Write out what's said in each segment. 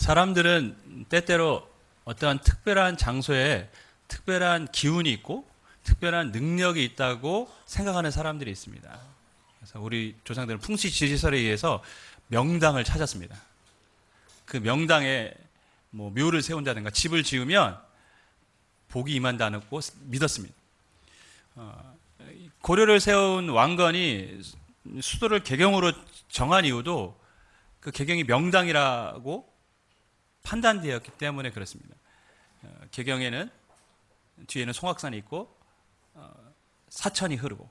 사람들은 때때로 어떠한 특별한 장소에 특별한 기운이 있고 특별한 능력이 있다고 생각하는 사람들이 있습니다. 그래서 우리 조상들은 풍시 지리설에 의해서 명당을 찾았습니다. 그 명당에 뭐 묘를 세운다든가 집을 지으면 복이 임한다고 믿었습니다. 고려를 세운 왕건이 수도를 개경으로 정한 이유도 그 개경이 명당이라고 판단되었기 때문에 그렇습니다. 개경에는 뒤에는 송악산이 있고 사천이 흐르고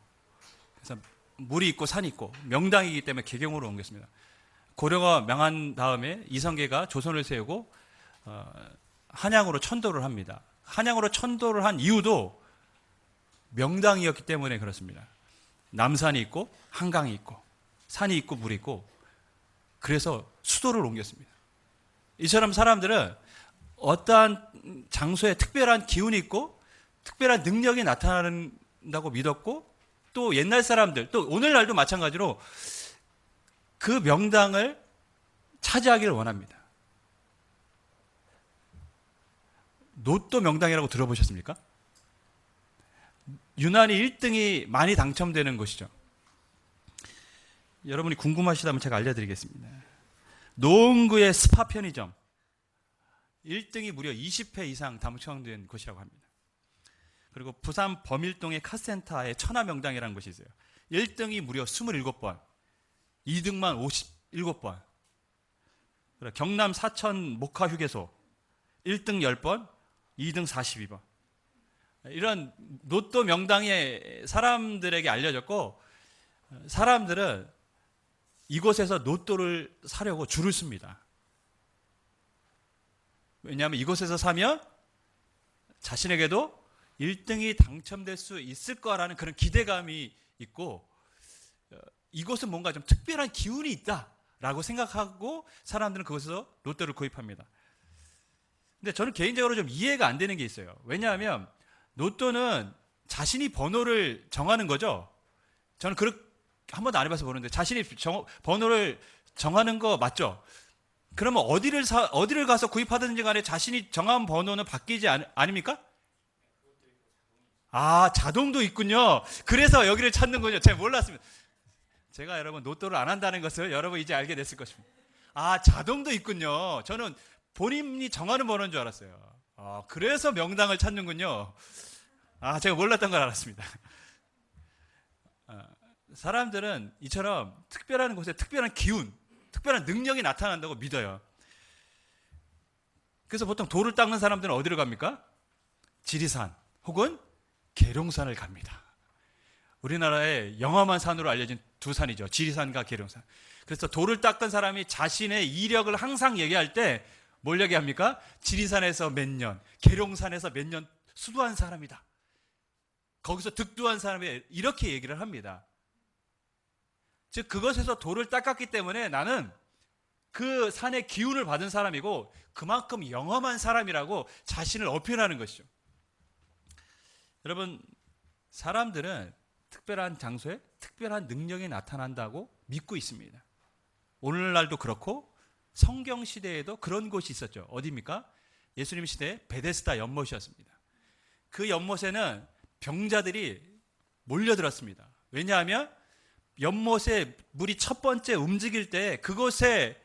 그래서 물이 있고 산이 있고 명당이기 때문에 개경으로 옮겼습니다. 고려가 명한 다음에 이성계가 조선을 세우고 한양으로 천도를 합니다. 한양으로 천도를 한 이유도 명당이었기 때문에 그렇습니다. 남산이 있고 한강이 있고 산이 있고 물이 있고 그래서 수도를 옮겼습니다. 이처럼 사람들은 어떠한 장소에 특별한 기운이 있고 특별한 능력이 나타난다고 믿었고 또 옛날 사람들 또 오늘날도 마찬가지로 그 명당을 차지하기를 원합니다. 로또 명당이라고 들어보셨습니까? 유난히 1등이 많이 당첨되는 곳이죠. 여러분이 궁금하시다면 제가 알려드리겠습니다. 노원구의 스파 편의점 1등이 무려 20회 이상 당첨된 곳이라고 합니다. 그리고 부산 범일동의 카센터에 천하명당이라는 곳이 있어요. 1등이 무려 27번, 2등만 57번. 경남 사천 목화휴게소 1등 10번, 2등 42번. 이런 로또 명당이 사람들에게 알려졌고 사람들은 이곳에서 로또를 사려고 줄을 씁니다. 왜냐하면 이곳에서 사면 자신에게도 1등이 당첨될 수 있을 거라는 그런 기대감이 있고 이곳은 뭔가 좀 특별한 기운이 있다라고 생각하고 사람들은 그곳에서 로또를 구입합니다. 근데 저는 개인적으로 좀 이해가 안 되는 게 있어요. 왜냐하면 로또는 자신이 번호를 정하는 거죠. 저는 그렇게 한 번도 안 해봐서 모르는데 자신이 번호를 정하는 거 맞죠? 그러면 어디를 가서 구입하든지 간에 자신이 정한 번호는 바뀌지 아닙니까? 아, 자동도 있군요. 그래서 여기를 찾는군요. 제가 몰랐습니다. 제가 여러분 로또를 안 한다는 것을 여러분 이제 알게 됐을 것입니다. 아, 자동도 있군요. 저는 본인이 정하는 번호인 줄 알았어요. 아, 그래서 명당을 찾는군요. 아, 제가 몰랐던 걸 알았습니다. 사람들은 이처럼 특별한 곳에 특별한 기운, 특별한 능력이 나타난다고 믿어요. 그래서 보통 돌을 닦는 사람들은 어디로 갑니까? 지리산 혹은 계룡산을 갑니다. 우리나라의 영험한 산으로 알려진 두 산이죠. 지리산과 계룡산. 그래서 돌을 닦은 사람이 자신의 이력을 항상 얘기할 때 뭘 얘기합니까? 지리산에서 몇 년, 계룡산에서 몇 년 수도한 사람이다. 거기서 득도한 사람이 이렇게 얘기를 합니다. 즉 그것에서 돌을 닦았기 때문에 나는 그 산의 기운을 받은 사람이고 그만큼 영험한 사람이라고 자신을 어필하는 것이죠. 여러분, 사람들은 특별한 장소에 특별한 능력이 나타난다고 믿고 있습니다. 오늘날도 그렇고 성경 시대에도 그런 곳이 있었죠. 어디입니까? 예수님 시대에 베데스다 연못이었습니다. 그 연못에는 병자들이 몰려들었습니다. 왜냐하면 연못에 물이 첫 번째 움직일 때 그곳에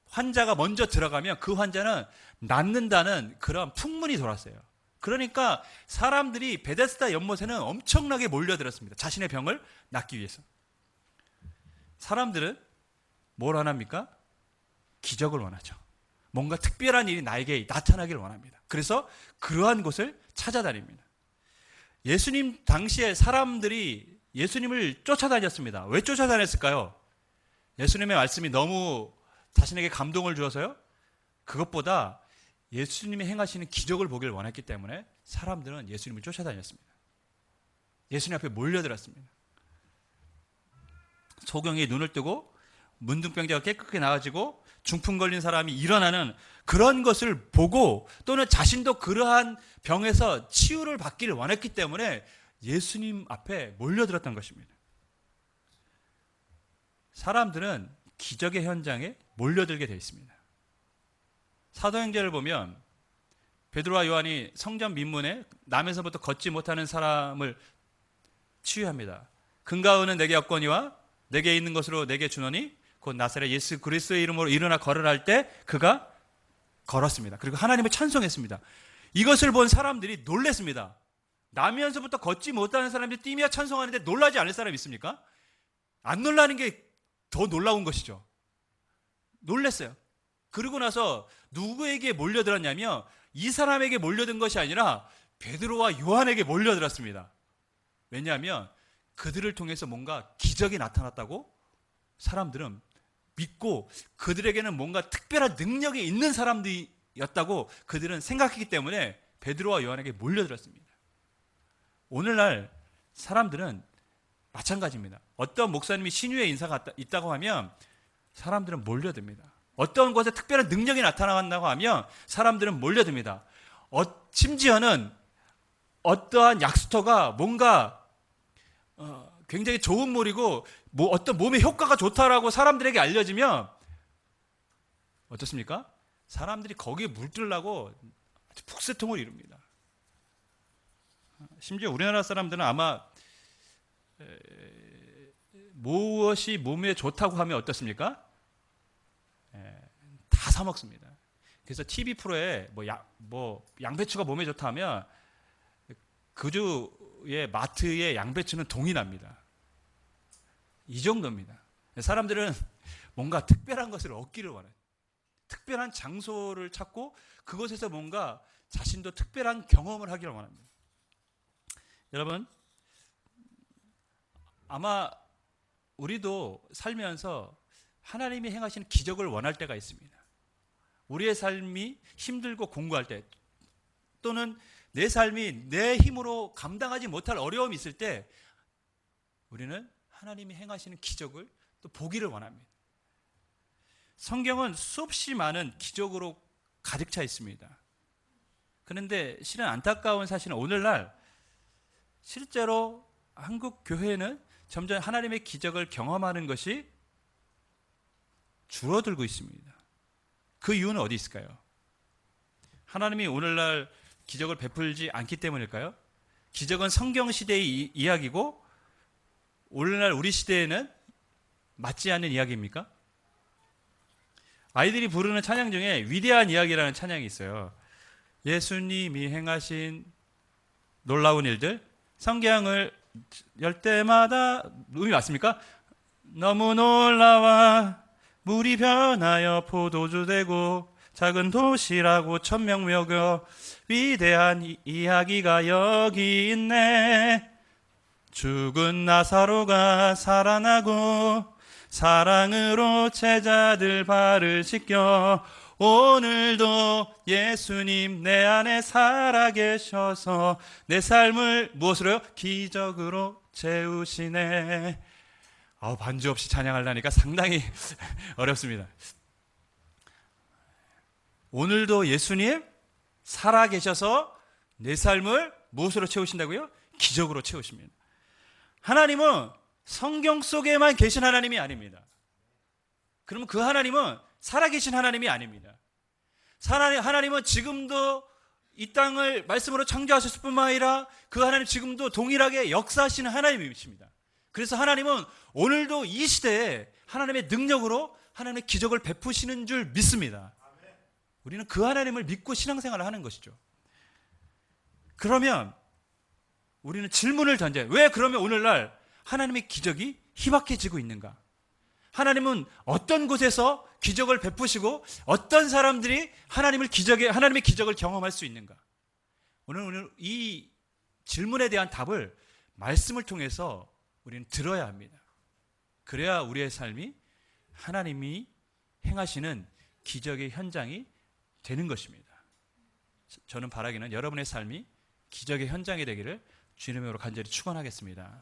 환자가 먼저 들어가면 그 환자는 낫는다는 그런 풍문이 돌았어요. 그러니까 사람들이 베데스다 연못에는 엄청나게 몰려들었습니다. 자신의 병을 낫기 위해서. 사람들은 뭘 원합니까? 기적을 원하죠. 뭔가 특별한 일이 나에게 나타나기를 원합니다. 그래서 그러한 곳을 찾아다닙니다. 예수님 당시에 사람들이 예수님을 쫓아다녔습니다. 왜 쫓아다녔을까요? 예수님의 말씀이 너무 자신에게 감동을 주어서요? 그것보다 예수님이 행하시는 기적을 보길 원했기 때문에 사람들은 예수님을 쫓아다녔습니다. 예수님 앞에 몰려들었습니다. 소경이 눈을 뜨고 문둥병자가 깨끗하게 나아지고 중풍 걸린 사람이 일어나는 그런 것을 보고 또는 자신도 그러한 병에서 치유를 받기를 원했기 때문에 예수님 앞에 몰려들었던 것입니다. 사람들은 기적의 현장에 몰려들게 되어 있습니다. 사도행전을 보면 베드로와 요한이 성전 민문에 남에서부터 걷지 못하는 사람을 치유합니다. 금가은은 내게 없거니와 내게 있는 것으로 내게 주노니 곧 나사렛 예수 그리스도의 이름으로 일어나 걸으라 할 때 그가 걸었습니다. 그리고 하나님을 찬송했습니다. 이것을 본 사람들이 놀랐습니다. 나면서부터 걷지 못하는 사람들이 뛰며 찬송하는데 놀라지 않을 사람이 있습니까? 안 놀라는 게 더 놀라운 것이죠. 놀랐어요. 그러고 나서 누구에게 몰려들었냐면 이 사람에게 몰려든 것이 아니라 베드로와 요한에게 몰려들었습니다. 왜냐하면 그들을 통해서 뭔가 기적이 나타났다고 사람들은 믿고 그들에게는 뭔가 특별한 능력이 있는 사람들이었다고 그들은 생각했기 때문에 베드로와 요한에게 몰려들었습니다. 오늘날 사람들은 마찬가지입니다. 어떤 목사님이 신유의 인사가 있다고 하면 사람들은 몰려듭니다. 어떤 곳에 특별한 능력이 나타난다고 하면 사람들은 몰려듭니다. 심지어는 어떠한 약수터가 뭔가 굉장히 좋은 물이고 어떤 몸에 효과가 좋다라고 사람들에게 알려지면 어떻습니까? 사람들이 거기에 물들려고 북새통을 이룹니다. 심지어 우리나라 사람들은 아마 무엇이 몸에 좋다고 하면 어떻습니까? 다 사 먹습니다. 그래서 TV 프로에 양배추가 몸에 좋다 하면 그 주의 마트에 양배추는 동이 납니다. 이 정도입니다. 사람들은 뭔가 특별한 것을 얻기를 원해요. 특별한 장소를 찾고 그곳에서 뭔가 자신도 특별한 경험을 하기를 원합니다. 여러분, 아마 우리도 살면서 하나님이 행하시는 기적을 원할 때가 있습니다. 우리의 삶이 힘들고 공고할 때 또는 내 삶이 내 힘으로 감당하지 못할 어려움이 있을 때 우리는 하나님이 행하시는 기적을 또 보기를 원합니다. 성경은 수없이 많은 기적으로 가득 차 있습니다. 그런데 실은 안타까운 사실은 오늘날 실제로 한국 교회는 점점 하나님의 기적을 경험하는 것이 줄어들고 있습니다. 그 이유는 어디 있을까요? 하나님이 오늘날 기적을 베풀지 않기 때문일까요? 기적은 성경 시대의 이야기고 오늘날 우리 시대에는 맞지 않는 이야기입니까? 아이들이 부르는 찬양 중에 위대한 이야기라는 찬양이 있어요. 예수님이 행하신 놀라운 일들, 성경을 열 때마다 음이 맞습니까? 너무 놀라워 물이 변하여 포도주 되고 작은 도시라고 천명 먹여 위대한 이야기가 여기 있네. 죽은 나사로가 살아나고 사랑으로 제자들 발을 씻겨 오늘도 예수님 내 안에 살아계셔서 내 삶을 무엇으로요? 기적으로 채우시네. 반주 없이 찬양하려니까 상당히 어렵습니다. 오늘도 예수님 살아계셔서 내 삶을 무엇으로 채우신다고요? 기적으로 채우십니다. 하나님은 성경 속에만 계신 하나님이 아닙니다. 그러면 그 하나님은 살아계신 하나님이 아닙니다. 하나님은 지금도 이 땅을 말씀으로 창조하셨을 뿐만 아니라 그 하나님 지금도 동일하게 역사하시는 하나님이십니다. 그래서 하나님은 오늘도 이 시대에 하나님의 능력으로 하나님의 기적을 베푸시는 줄 믿습니다. 우리는 그 하나님을 믿고 신앙생활을 하는 것이죠. 그러면 우리는 질문을 던져요. 왜 그러면 오늘날 하나님의 기적이 희박해지고 있는가? 하나님은 어떤 곳에서 기적을 베푸시고 어떤 사람들이 하나님의 기적을 경험할 수 있는가? 오늘 이 질문에 대한 답을 말씀을 통해서 우리는 들어야 합니다. 그래야 우리의 삶이 하나님이 행하시는 기적의 현장이 되는 것입니다. 저는 바라기는 여러분의 삶이 기적의 현장이 되기를 주님으로 간절히 축원하겠습니다.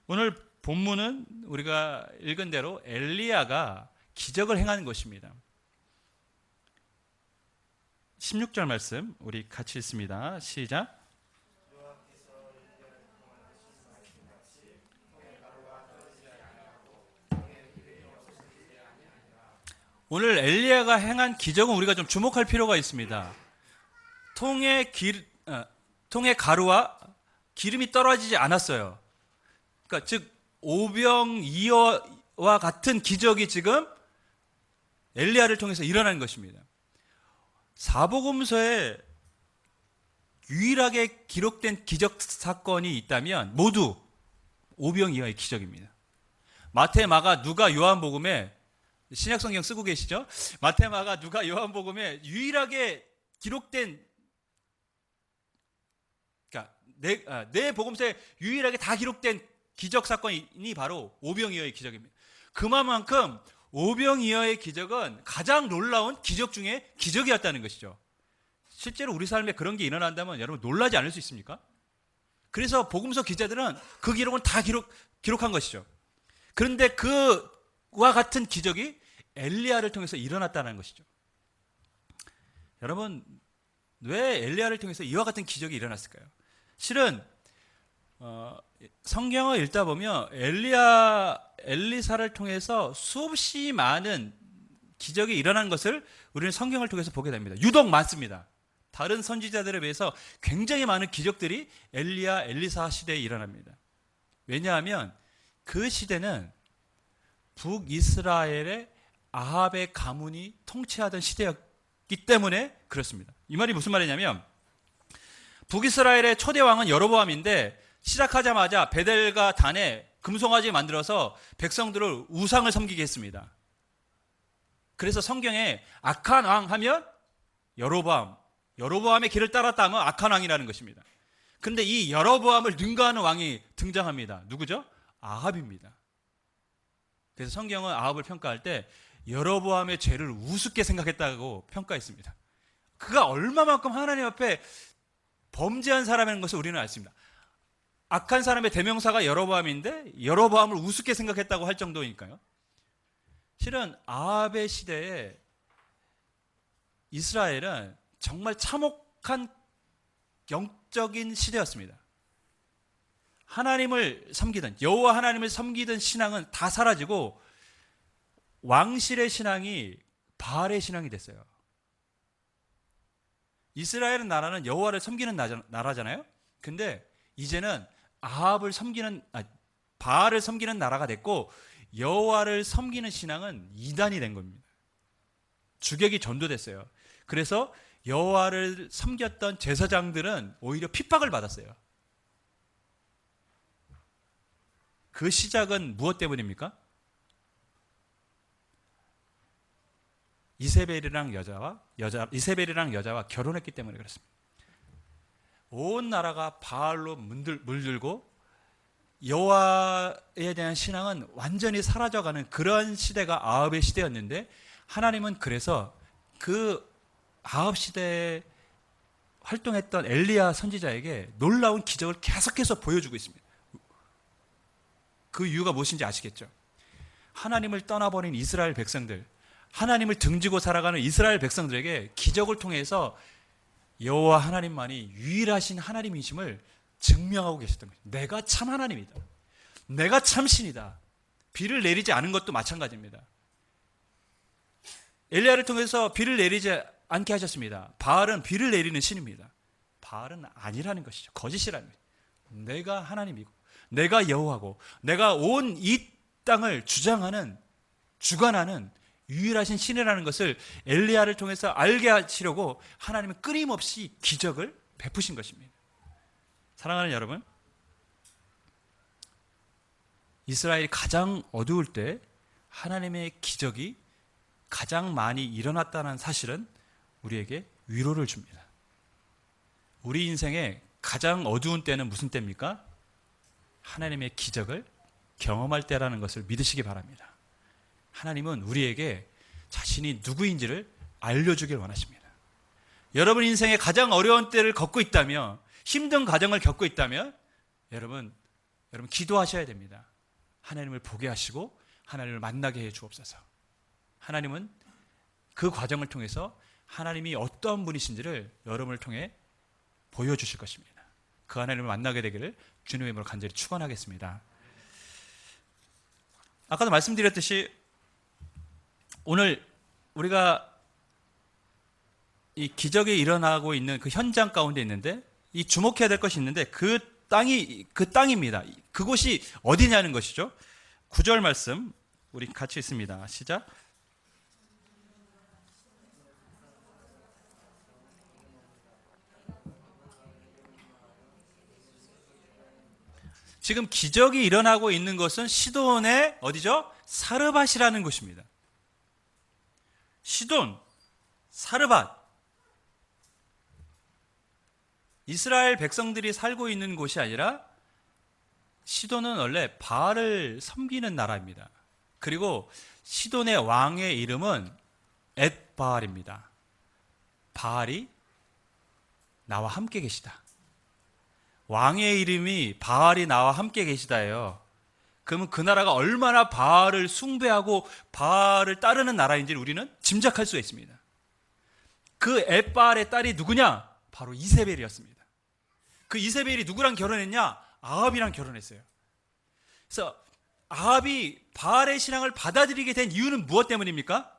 오늘 본문은 우리가 읽은 대로 엘리야가 기적을 행하는 것입니다. 16절 말씀 우리 같이 읽습니다. 시작. 오늘 엘리야가 행한 기적은 우리가 좀 주목할 필요가 있습니다. 통에 가루와 기름이 떨어지지 않았어요. 그러니까 즉 오병이어와 같은 기적이 지금 엘리야를 통해서 일어나는 것입니다. 사복음서에 유일하게 기록된 기적 사건이 있다면 모두 오병이어의 기적입니다. 마태, 마가, 누가, 요한복음에 신약성경 쓰고 계시죠? 마태, 마가, 누가, 요한복음에 유일하게 기록된, 그러니까 네 복음서에 유일하게 다 기록된 기적 사건이 바로 오병이어의 기적입니다. 그만큼 오병이어의 기적은 가장 놀라운 기적 중에 기적이었다는 것이죠. 실제로 우리 삶에 그런 게 일어난다면 여러분 놀라지 않을 수 있습니까? 그래서 복음서 기자들은 그 기록은 다 기록한 것이죠. 그런데 그와 같은 기적이 엘리야를 통해서 일어났다는 것이죠. 여러분, 왜 엘리야를 통해서 이와 같은 기적이 일어났을까요? 실은 성경을 읽다 보면 엘리사를 통해서 수없이 많은 기적이 일어난 것을 우리는 성경을 통해서 보게 됩니다. 유독 많습니다. 다른 선지자들에 비해서 굉장히 많은 기적들이 엘리사 시대에 일어납니다. 왜냐하면 그 시대는 북이스라엘의 아합의 가문이 통치하던 시대였기 때문에 그렇습니다. 이 말이 무슨 말이냐면 북이스라엘의 초대 왕은 여로보암인데 시작하자마자 베델과 단에 금송아지 만들어서 백성들을 우상을 섬기게 했습니다. 그래서 성경에 악한 왕 하면 여로보암의 길을 따랐다 하면 악한 왕이라는 것입니다. 그런데 이 여로보암을 능가하는 왕이 등장합니다. 누구죠? 아합입니다. 그래서 성경은 아합을 평가할 때 여로보암의 죄를 우습게 생각했다고 평가했습니다. 그가 얼마만큼 하나님 앞에 범죄한 사람이라는 것을 우리는 알습니다. 악한 사람의 대명사가 여로보암인데 여로보암을 우습게 생각했다고 할 정도니까요. 실은 아합의 시대에 이스라엘은 정말 참혹한 영적인 시대였습니다. 하나님을 섬기던, 여호와 하나님을 섬기던 신앙은 다 사라지고 왕실의 신앙이 바알의 신앙이 됐어요. 이스라엘은 나라는 여호와를 섬기는 나라잖아요. 근데 이제는 바알을 섬기는 나라가 됐고 여호와를 섬기는 신앙은 이단이 된 겁니다. 주객이 전도됐어요. 그래서 여호와를 섬겼던 제사장들은 오히려 핍박을 받았어요. 그 시작은 무엇 때문입니까? 이세벨이랑 여자와 결혼했기 때문에 그렇습니다. 온 나라가 바알로 물들고 여호와에 대한 신앙은 완전히 사라져가는 그런 시대가 아합의 시대였는데 하나님은 그래서 그 아합 시대에 활동했던 엘리야 선지자에게 놀라운 기적을 계속해서 보여주고 있습니다. 그 이유가 무엇인지 아시겠죠? 하나님을 떠나버린 이스라엘 백성들, 하나님을 등지고 살아가는 이스라엘 백성들에게 기적을 통해서 여호와 하나님만이 유일하신 하나님이심을 증명하고 계셨던 거예요. 내가 참 하나님이다. 내가 참 신이다. 비를 내리지 않은 것도 마찬가지입니다. 엘리야를 통해서 비를 내리지 않게 하셨습니다. 바알은 비를 내리는 신입니다. 바알은 아니라는 것이죠. 거짓이라는 거예요. 내가 하나님이고 내가 여호와고 내가 온 이 땅을 주관하는 유일하신 신이라는 것을 엘리야를 통해서 알게 하시려고 하나님은 끊임없이 기적을 베푸신 것입니다. 사랑하는 여러분, 이스라엘이 가장 어두울 때 하나님의 기적이 가장 많이 일어났다는 사실은 우리에게 위로를 줍니다. 우리 인생의 가장 어두운 때는 무슨 때입니까? 하나님의 기적을 경험할 때라는 것을 믿으시기 바랍니다. 하나님은 우리에게 자신이 누구인지를 알려주길 원하십니다. 여러분 인생의 가장 어려운 때를 겪고 있다면, 힘든 과정을 겪고 있다면 여러분 기도하셔야 됩니다. 하나님을 보게 하시고 하나님을 만나게 해 주옵소서. 하나님은 그 과정을 통해서 하나님이 어떠한 분이신지를 여러분을 통해 보여주실 것입니다. 그 하나님을 만나게 되기를 주님의 이름으로 간절히 축원하겠습니다. 아까도 말씀드렸듯이 오늘 우리가 이 기적이 일어나고 있는 그 현장 가운데 있는데 이 주목해야 될 것이 있는데 그 땅입니다. 그곳이 어디냐는 것이죠. 9절 말씀 우리 같이 있습니다. 시작. 지금 기적이 일어나고 있는 것은 시돈의 어디죠? 사르밧이라는 곳입니다. 시돈, 사르밧. 이스라엘 백성들이 살고 있는 곳이 아니라 시돈은 원래 바알을 섬기는 나라입니다. 그리고 시돈의 왕의 이름은 엣바알입니다. 바알이 나와 함께 계시다. 왕의 이름이 바알이 나와 함께 계시다예요. 그러면 그 나라가 얼마나 바알을 숭배하고 바알을 따르는 나라인지 우리는 짐작할 수가 있습니다. 그 엣바알의 딸이 누구냐? 바로 이세벨이었습니다. 그 이세벨이 누구랑 결혼했냐? 아합이랑 결혼했어요. 그래서 아합이 바알의 신앙을 받아들이게 된 이유는 무엇 때문입니까?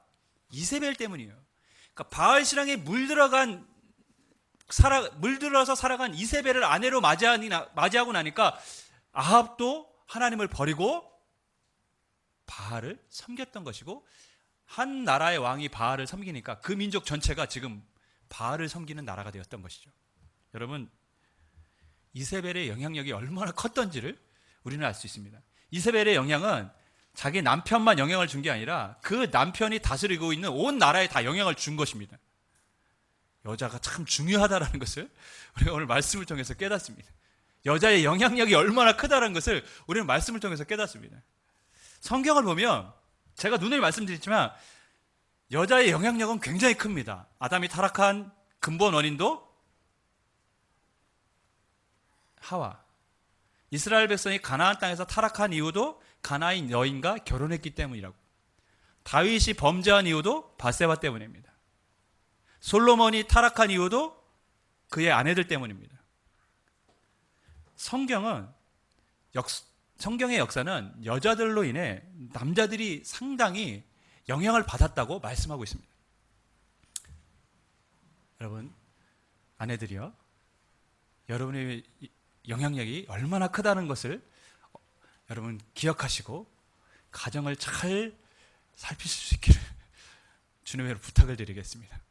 이세벨 때문이에요. 그러니까 바알 신앙에 물들어서 살아간 이세벨을 아내로 맞이하고 나니까 아합도 하나님을 버리고 바알을 섬겼던 것이고, 한 나라의 왕이 바알을 섬기니까 그 민족 전체가 지금 바알을 섬기는 나라가 되었던 것이죠. 여러분, 이세벨의 영향력이 얼마나 컸던지를 우리는 알 수 있습니다. 이세벨의 영향은 자기 남편만 영향을 준 게 아니라 그 남편이 다스리고 있는 온 나라에 다 영향을 준 것입니다. 여자가 참 중요하다는 것을 우리가 오늘 말씀을 통해서 깨닫습니다. 여자의 영향력이 얼마나 크다는 것을 우리는 말씀을 통해서 깨닫습니다. 성경을 보면 제가 눈을 말씀드렸지만 여자의 영향력은 굉장히 큽니다. 아담이 타락한 근본 원인도 하와. 이스라엘 백성이 가나안 땅에서 타락한 이유도 가나안 여인과 결혼했기 때문이라고. 다윗이 범죄한 이유도 바세바 때문입니다. 솔로몬이 타락한 이유도 그의 아내들 때문입니다. 성경의 역사는 여자들로 인해 남자들이 상당히 영향을 받았다고 말씀하고 있습니다. 여러분, 아내들이요, 여러분의 영향력이 얼마나 크다는 것을 여러분 기억하시고 가정을 잘 살피실 수 있기를 주님으로 부탁을 드리겠습니다.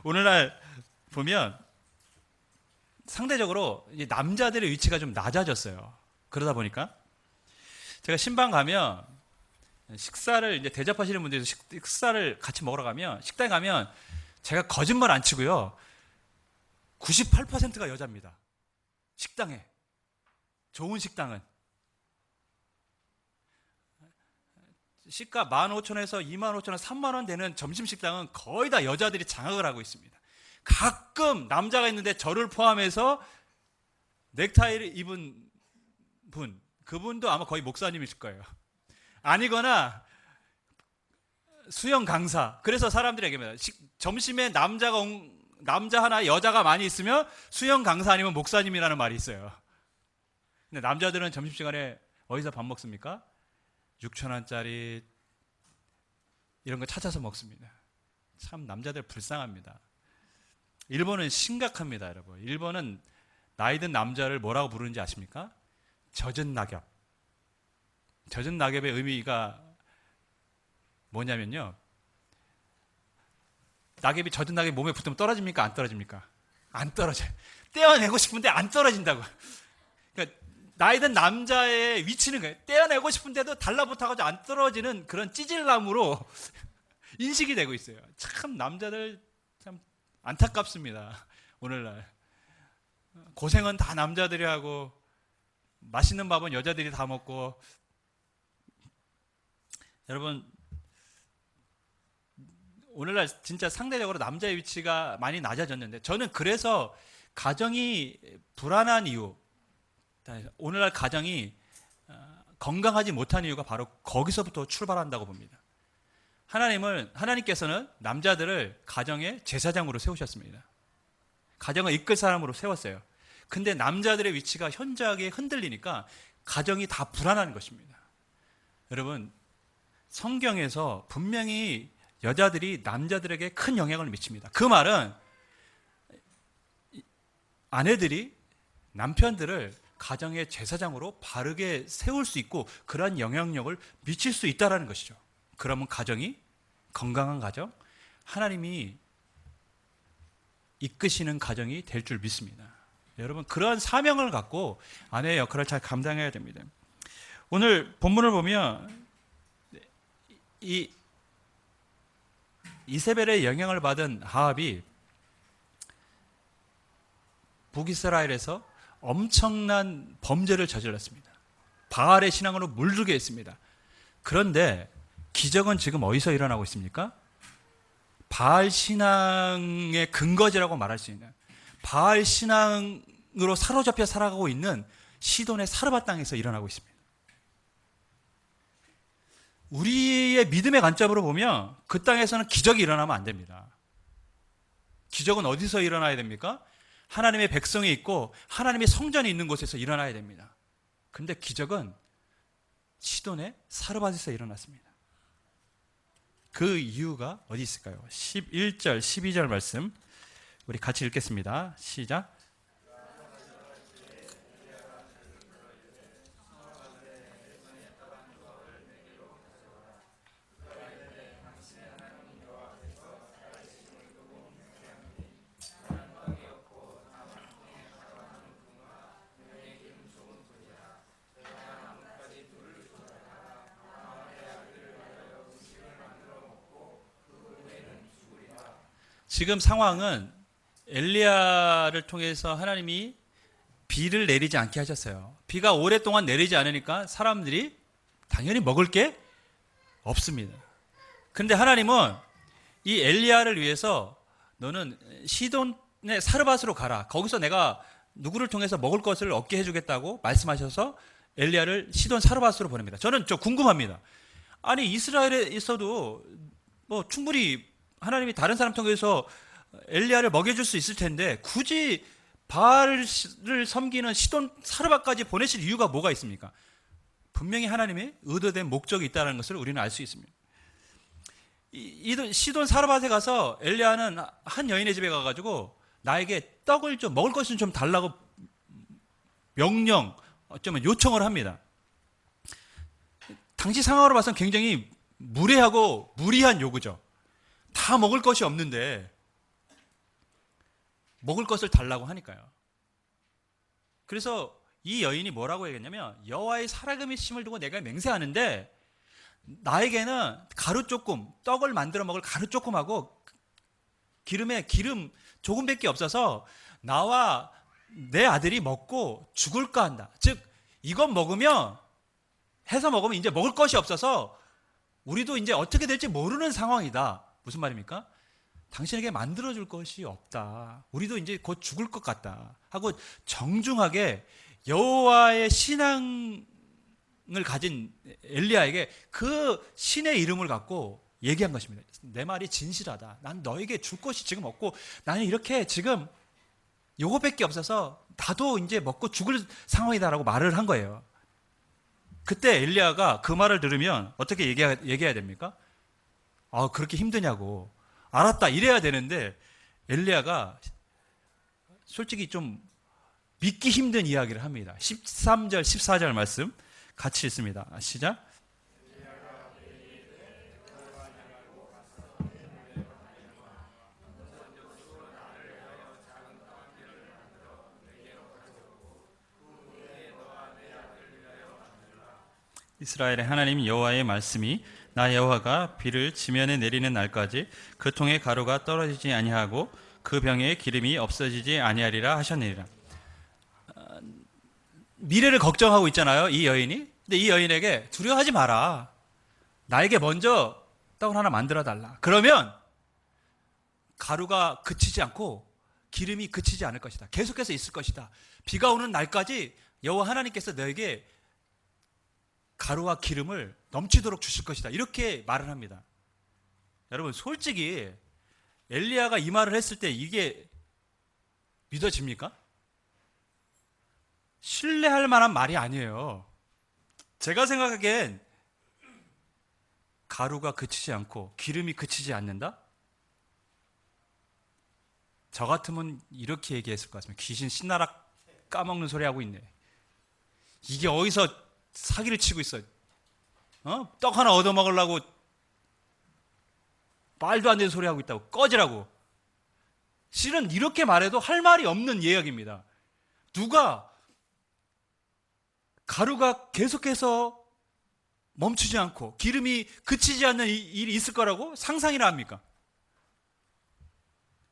오늘날 보면 상대적으로 이제 남자들의 위치가 좀 낮아졌어요. 그러다 보니까 제가 신방 가면 식사를 이제 대접하시는 분들이 식사를 같이 먹으러 가면, 식당에 가면 제가 거짓말 안 치고요, 98%가 여자입니다. 식당에, 좋은 식당은 시가 15,000원에서 25,000원, 30,000원 되는 점심 식당은 거의 다 여자들이 장악을 하고 있습니다. 가끔 남자가 있는데 저를 포함해서 넥타이를 입은 분, 그분도 아마 거의 목사님이실 거예요. 아니거나 수영 강사. 그래서 사람들이 얘기합니다. 점심에 남자 하나 여자가 많이 있으면 수영 강사 아니면 목사님이라는 말이 있어요. 근데 남자들은 점심시간에 어디서 밥 먹습니까? 6,000원짜리 이런 거 찾아서 먹습니다. 참 남자들 불쌍합니다. 일본은 심각합니다, 여러분. 일본은 나이 든 남자를 뭐라고 부르는지 아십니까? 젖은 낙엽. 젖은 낙엽의 의미가 뭐냐면요, 낙엽이 젖은 낙엽이 몸에 붙으면 떨어집니까? 안 떨어집니까? 안 떨어져요. 떼어내고 싶은데 안 떨어진다고. 그러니까 나이 든 남자의 위치는 거예요. 떼어내고 싶은데도 달라붙어가지고 안 떨어지는 그런 찌질남으로 인식이 되고 있어요. 참 남자들 참 안타깝습니다. 오늘날 고생은 다 남자들이 하고 맛있는 밥은 여자들이 다 먹고. 여러분, 오늘날 진짜 상대적으로 남자의 위치가 많이 낮아졌는데, 저는 그래서 가정이 불안한 이유, 오늘날 가정이 건강하지 못한 이유가 바로 거기서부터 출발한다고 봅니다. 하나님께서는 남자들을 가정의 제사장으로 세우셨습니다. 가정을 이끌 사람으로 세웠어요. 근데 남자들의 위치가 현저하게 흔들리니까 가정이 다 불안한 것입니다. 여러분, 성경에서 분명히 여자들이 남자들에게 큰 영향을 미칩니다. 그 말은 아내들이 남편들을 가정의 제사장으로 바르게 세울 수 있고 그러한 영향력을 미칠 수 있다는 것이죠. 그러면 가정이 건강한 가정, 하나님이 이끄시는 가정이 될 줄 믿습니다. 여러분, 그러한 사명을 갖고 아내의 역할을 잘 감당해야 됩니다. 오늘 본문을 보면 이 이세벨의 영향을 받은 아합이 북이스라엘에서 엄청난 범죄를 저질렀습니다. 바알의 신앙으로 물들게 했습니다. 그런데 기적은 지금 어디서 일어나고 있습니까? 바알 신앙의 근거지라고 말할 수 있는, 바알 신앙으로 사로잡혀 살아가고 있는 시돈의 사르밧 땅에서 일어나고 있습니다. 우리의 믿음의 관점으로 보면 그 땅에서는 기적이 일어나면 안 됩니다. 기적은 어디서 일어나야 됩니까? 하나님의 백성이 있고 하나님의 성전이 있는 곳에서 일어나야 됩니다. 그런데 기적은 시돈의 사르밧에서 일어났습니다. 그 이유가 어디 있을까요? 11절, 12절 말씀 우리 같이 읽겠습니다. 시작. 지금 상황은 엘리야를 통해서 하나님이 비를 내리지 않게 하셨어요. 비가 오랫동안 내리지 않으니까 사람들이 당연히 먹을 게 없습니다. 그런데 하나님은 이 엘리야를 위해서 너는 시돈의 사르밧으로 가라. 거기서 내가 누구를 통해서 먹을 것을 얻게 해주겠다고 말씀하셔서 엘리야를 시돈 사르밧으로 보냅니다. 저는 궁금합니다. 아니 이스라엘에 있어도 뭐 충분히 하나님이 다른 사람 통해서 엘리야를 먹여줄 수 있을 텐데 굳이 바알을 섬기는 시돈 사르밧까지 보내실 이유가 뭐가 있습니까? 분명히 하나님의 의도된 목적이 있다는 것을 우리는 알 수 있습니다. 시돈 사르밧에 가서 엘리야는 한 여인의 집에 가가지고 나에게 떡을 좀 먹을 것을 좀 달라고 명령, 어쩌면 요청을 합니다. 당시 상황으로 봐서는 굉장히 무례하고 무리한 요구죠. 다 먹을 것이 없는데 먹을 것을 달라고 하니까요. 그래서 이 여인이 뭐라고 얘기했냐면 여호와의 살아계심을 두고 내가 맹세하는데 나에게는 가루 조금, 떡을 만들어 먹을 가루 조금하고 기름에 기름 조금밖에 없어서 나와 내 아들이 먹고 죽을까 한다. 즉 이것 먹으면 해서 먹으면 이제 먹을 것이 없어서 우리도 이제 어떻게 될지 모르는 상황이다. 무슨 말입니까? 당신에게 만들어줄 것이 없다. 우리도 이제 곧 죽을 것 같다. 하고 정중하게 여호와의 신앙을 가진 엘리야에게 그 신의 이름을 갖고 얘기한 것입니다. 내 말이 진실하다. 난 너에게 줄 것이 지금 없고 나는 이렇게 지금 요거밖에 없어서 나도 이제 먹고 죽을 상황이다라고 말을 한 거예요. 그때 엘리야가 그 말을 들으면 어떻게 얘기해야 됩니까? 아, 그렇게 힘드냐고. 알았다. 이래야 되는데 엘리야가 솔직히 좀 믿기 힘든 이야기를 합니다. 13절, 14절 말씀 같이 읽습니다. 시작. 이스라엘의 하나님 여호와의 말씀이 나 여호와가 비를 지면에 내리는 날까지 그 통에 가루가 떨어지지 아니하고 그 병에 기름이 없어지지 아니하리라 하셨느니라. 미래를 걱정하고 있잖아요, 이 여인이. 근데 이 여인에게 두려워하지 마라. 나에게 먼저 떡을 하나 만들어 달라. 그러면 가루가 그치지 않고 기름이 그치지 않을 것이다. 계속해서 있을 것이다. 비가 오는 날까지 여호와 하나님께서 너에게 가루와 기름을 넘치도록 주실 것이다. 이렇게 말을 합니다. 여러분, 솔직히 엘리야가 이 말을 했을 때 이게 믿어집니까? 신뢰할 만한 말이 아니에요. 제가 생각하기엔 가루가 그치지 않고 기름이 그치지 않는다? 저 같으면 이렇게 얘기했을 것 같습니다. 귀신 신나라 까먹는 소리 하고 있네. 이게 어디서 사기를 치고 있어? 떡 하나 얻어먹으려고 말도 안 되는 소리 하고 있다고. 꺼지라고. 실은 이렇게 말해도 할 말이 없는 이야기입니다. 누가 가루가 계속해서 멈추지 않고 기름이 그치지 않는 일이 있을 거라고 상상이나 합니까?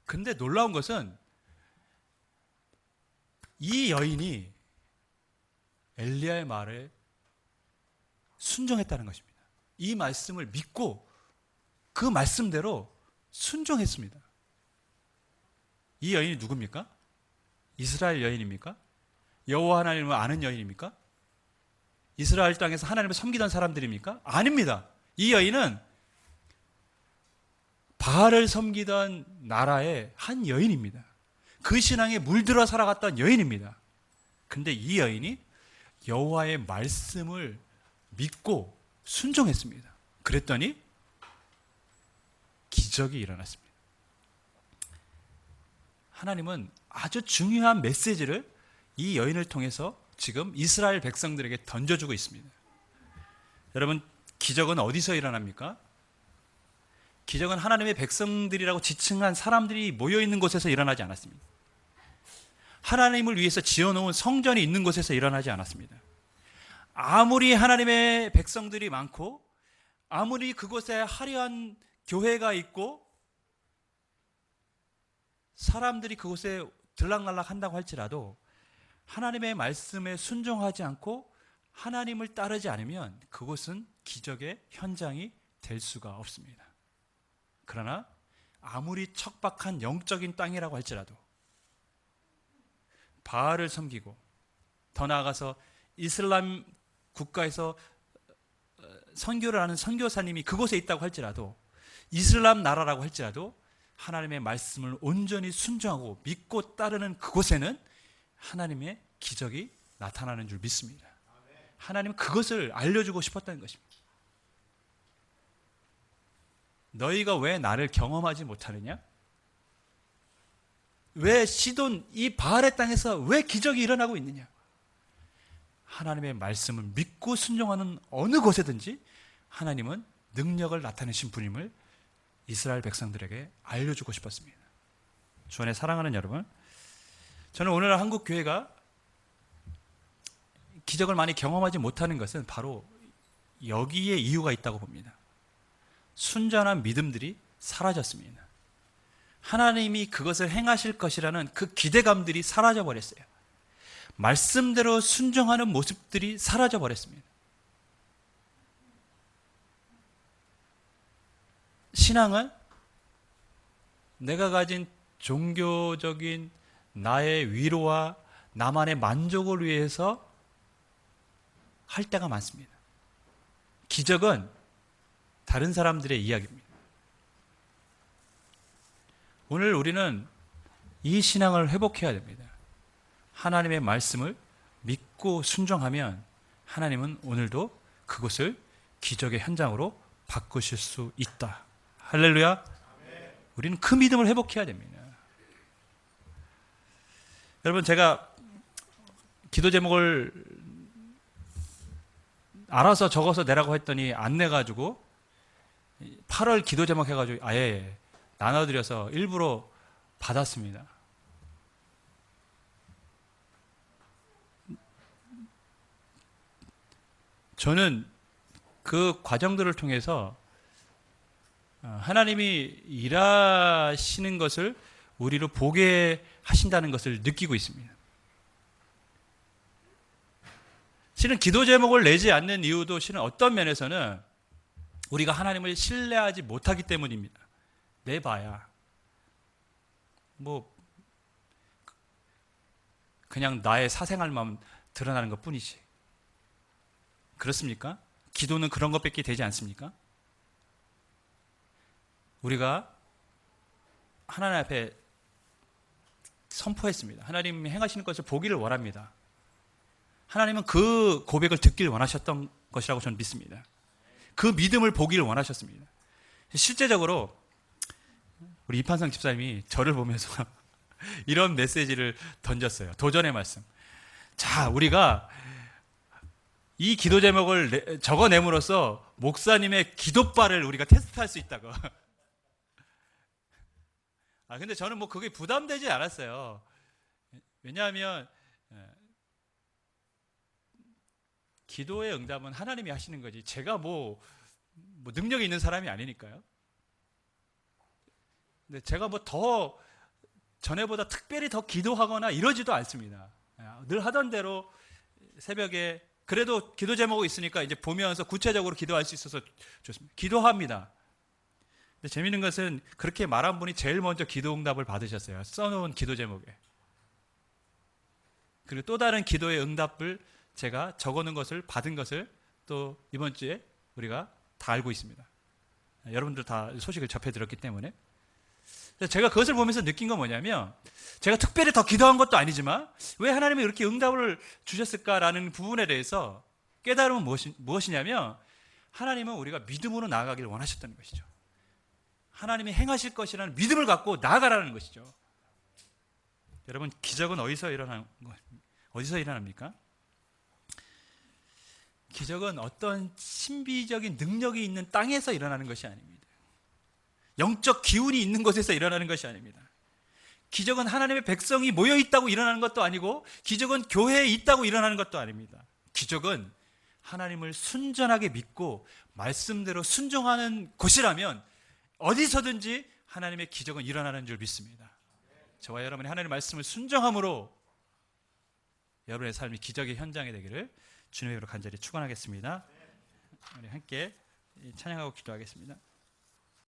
근데 놀라운 것은 이 여인이 엘리야의 말에 순종했다는 것입니다. 이 말씀을 믿고 그 말씀대로 순종했습니다. 이 여인이 누굽니까? 이스라엘 여인입니까? 여호와 하나님을 아는 여인입니까? 이스라엘 땅에서 하나님을 섬기던 사람들입니까? 아닙니다. 이 여인은 바알을 섬기던 나라의 한 여인입니다. 그 신앙에 물들어 살아갔던 여인입니다. 근데 이 여인이 여호와의 말씀을 믿고 순종했습니다. 그랬더니 기적이 일어났습니다. 하나님은 아주 중요한 메시지를 이 여인을 통해서 지금 이스라엘 백성들에게 던져주고 있습니다. 여러분, 기적은 어디서 일어납니까? 기적은 하나님의 백성들이라고 지칭한 사람들이 모여있는 곳에서 일어나지 않았습니다. 하나님을 위해서 지어놓은 성전이 있는 곳에서 일어나지 않았습니다. 아무리 하나님의 백성들이 많고 아무리 그곳에 화려한 교회가 있고 사람들이 그곳에 들락날락 한다고 할지라도 하나님의 말씀에 순종하지 않고 하나님을 따르지 않으면 그곳은 기적의 현장이 될 수가 없습니다. 그러나 아무리 척박한 영적인 땅이라고 할지라도 바알을 섬기고 더 나아가서 이슬람 국가에서 선교를 하는 선교사님이 그곳에 있다고 할지라도 이슬람 나라라고 할지라도 하나님의 말씀을 온전히 순종하고 믿고 따르는 그곳에는 하나님의 기적이 나타나는 줄 믿습니다. 하나님은 그것을 알려주고 싶었다는 것입니다. 너희가 왜 나를 경험하지 못하느냐? 왜 시돈 이 바알의 땅에서 왜 기적이 일어나고 있느냐? 하나님의 말씀을 믿고 순종하는 어느 곳에든지 하나님은 능력을 나타내신 분임을 이스라엘 백성들에게 알려주고 싶었습니다. 주 안에 사랑하는 여러분, 저는 오늘날 한국 교회가 기적을 많이 경험하지 못하는 것은 바로 여기에 이유가 있다고 봅니다. 순전한 믿음들이 사라졌습니다. 하나님이 그것을 행하실 것이라는 그 기대감들이 사라져 버렸어요. 말씀대로 순종하는 모습들이 사라져 버렸습니다. 신앙은 내가 가진 종교적인 나의 위로와 나만의 만족을 위해서 할 때가 많습니다. 기적은 다른 사람들의 이야기입니다. 오늘 우리는 이 신앙을 회복해야 됩니다. 하나님의 말씀을 믿고 순종하면 하나님은 오늘도 그것을 기적의 현장으로 바꾸실 수 있다. 할렐루야. 우리는 그 믿음을 회복해야 됩니다. 여러분, 제가 기도 제목을 알아서 적어서 내라고 했더니 안 내가지고 8월 기도 제목 해가지고 아예 나눠드려서 일부러 받았습니다. 저는 그 과정들을 통해서 하나님이 일하시는 것을 우리로 보게 하신다는 것을 느끼고 있습니다. 실은 기도 제목을 내지 않는 이유도 실은 어떤 면에서는 우리가 하나님을 신뢰하지 못하기 때문입니다. 내봐야 뭐 그냥 나의 사생활만 드러나는 것 뿐이지. 그렇습니까? 기도는 그런 것밖에 되지 않습니까? 우리가 하나님 앞에 선포했습니다. 하나님이 행하시는 것을 보기를 원합니다. 하나님은 그 고백을 듣길 원하셨던 것이라고 저는 믿습니다. 그 믿음을 보기를 원하셨습니다. 실제적으로 우리 이판성 집사님이 저를 보면서 이런 메시지를 던졌어요. 도전의 말씀. 자, 우리가 이 기도 제목을 적어냄으로써 목사님의 기도발을 우리가 테스트할 수 있다고. 근데 저는 뭐 그게 부담되지 않았어요. 왜냐하면 기도의 응답은 하나님이 하시는 거지 제가 뭐 능력이 있는 사람이 아니니까요. 근데 제가 뭐 더 전에보다 특별히 더 기도하거나 이러지도 않습니다. 늘 하던 대로 새벽에 그래도 기도 제목이 있으니까 이제 보면서 구체적으로 기도할 수 있어서 좋습니다. 기도합니다. 근데 재밌는 것은 그렇게 말한 분이 제일 먼저 기도 응답을 받으셨어요. 써놓은 기도 제목에. 그리고 또 다른 기도의 응답을 제가 적어놓은 것을 받은 것을 또 이번 주에 우리가 다 알고 있습니다. 여러분들 다 소식을 접해 들었기 때문에. 제가 그것을 보면서 느낀 건 뭐냐면 제가 특별히 더 기도한 것도 아니지만 왜 하나님이 이렇게 응답을 주셨을까라는 부분에 대해서 깨달음은 무엇이냐면 하나님은 우리가 믿음으로 나아가기를 원하셨다는 것이죠. 하나님이 행하실 것이라는 믿음을 갖고 나아가라는 것이죠. 여러분, 기적은 어디서 일어납니까? 기적은 어떤 신비적인 능력이 있는 땅에서 일어나는 것이 아닙니다. 영적 기운이 있는 곳에서 일어나는 것이 아닙니다. 기적은 하나님의 백성이 모여 있다고 일어나는 것도 아니고 기적은 교회에 있다고 일어나는 것도 아닙니다. 기적은 하나님을 순전하게 믿고 말씀대로 순종하는 곳이라면 어디서든지 하나님의 기적은 일어나는 줄 믿습니다. 저와 여러분이 하나님의 말씀을 순종함으로 여러분의 삶이 기적의 현장이 되기를 주님의 이름으로 간절히 축원하겠습니다. 우리 함께 찬양하고 기도하겠습니다.